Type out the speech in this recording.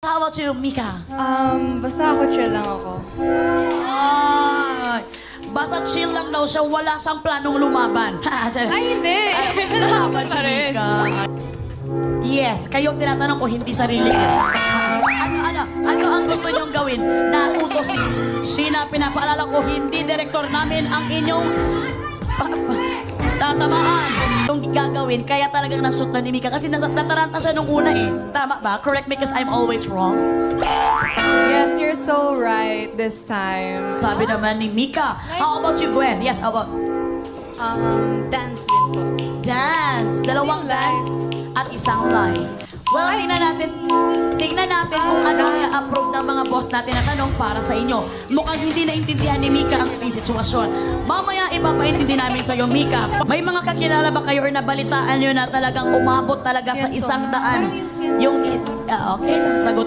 How about you, Mika? Basta ako chill lang ako. Ay, basta chill lang daw siya, wala siyang planong lumaban. Ay, hindi. Lumaban si Mika. Yes, kayo ang tinatanong ko, hindi sarili ko. Ano ang gusto niyong gawin na utos ni Sheena? Pinapaalala ko, hindi direktor namin ang inyong tatamaan. Yung gagawin, kaya talagang nashoot na ni Mika kasi nataranta siya nung una eh. Tama ba? Correct me because I'm always wrong. Yes, you're so right this time. Sabi naman ni Mika. How about you, Gwen? Yes, how about? Dance din po. Dance. Dalawang Yung dance at isang live. Well, tingnan natin kung ano ang i-approve ng mga boss natin na tanong para sa inyo. Mukhang hindi naintindihan ni Mika ang ating sitwasyon. Mamaya ipapaintindi namin sa iyo, Mika. May mga kakilala ba kayo or nabalitaan nyo na talagang umabot talaga sa 100? Parang yung 100. Okay lang, sagutin.